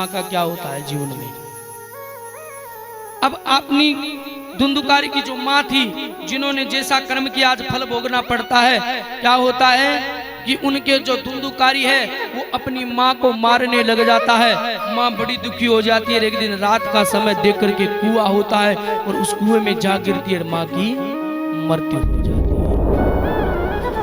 माँ का क्या होता है जीवन में। अब अपनी धुंधुकारी की जो माँ थी, जिन्होंने जैसा कर्म किया आज फल भोगना पड़ता है। क्या होता है कि उनके जो धुंधुकारी है वो अपनी माँ को मारने लग जाता है। माँ बड़ी दुखी हो जाती है। एक दिन रात का समय देख करके कुआं होता है और उस कुएं में जा गिरती है, माँ की मृत्यु हो जाती है।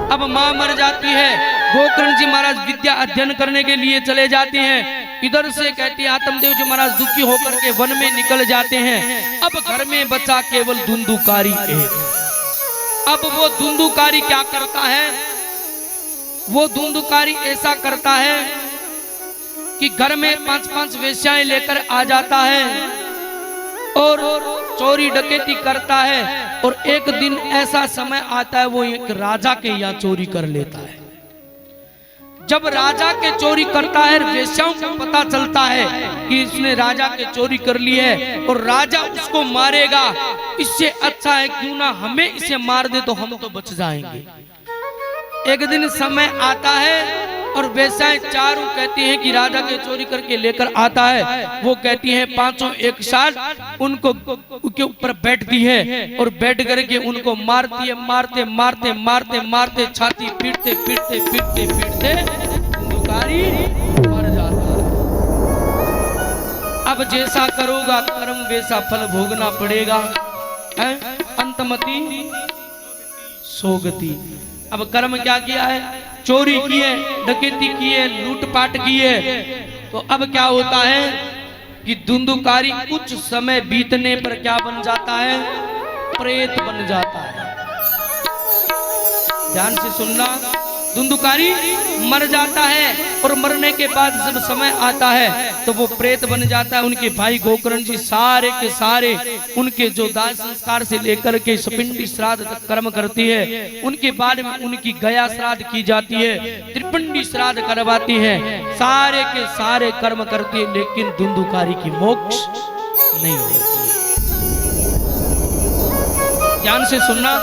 अब माँ मर जाती है। गोकर्ण जी महाराज विद्या अध्ययन करने के लिए चले जाते हैं। इधर से कहती है आत्मदेव जी महाराज दुखी होकर के वन में निकल जाते हैं। अब घर में बचा केवल धुंधुकारी एक। अब वो धुंधुकारी क्या करता है, वो धुंधुकारी ऐसा करता है कि घर में 5-5 वेश्याएं लेकर आ जाता है और चोरी डकैती करता है। और एक दिन ऐसा समय आता है वो एक राजा के यहाँ चोरी कर लेता है। जब राजा के चोरी करता है, वेश्याओं को पता चलता है कि इसने राजा के चोरी कर ली है और राजा उसको मारेगा। इससे अच्छा है क्यों ना हमें इसे मार दे तो हम तो बच जाएंगे। एक दिन समय आता है और वेश्याएं चारों कहती हैं कि राजा के चोरी करके लेकर आता है। वो कहती हैं पांचों एक साथ उनको उनके ऊपर बैठती है और बैठ करके उनको मारती है। मारते मारते मारते मारते छाती पीटते पीटते पीटते पीटते धुंधुकारी मर जाता है। अब जैसा करोगा कर्म वैसा फल भोगना पड़ेगा। अंतमति सोगति। अब कर्म क्या किया है, चोरी की है, डकैती की है, लूटपाट की है। तो अब क्या होता है कि धुंधुकारी कुछ समय बीतने पर क्या बन जाता है, प्रेत बन जाता है। ध्यान से सुनना, धुंधुकारी मर जाता है और मरने के बाद जब समय आता है तो वो प्रेत बन जाता है। उनके भाई गोकर्ण जी सारे के सारे उनके जो दाह संस्कार से लेकर के सपिंडी श्राद्ध तक कर्म करती है। उनके बाद में उनकी गया श्राद्ध की जाती है, त्रिपिंडी श्राद्ध करवाती है, सारे के सारे कर्म करती है, लेकिन धुंधुकारी की मोक्ष नहीं होती। ध्यान से सुनना,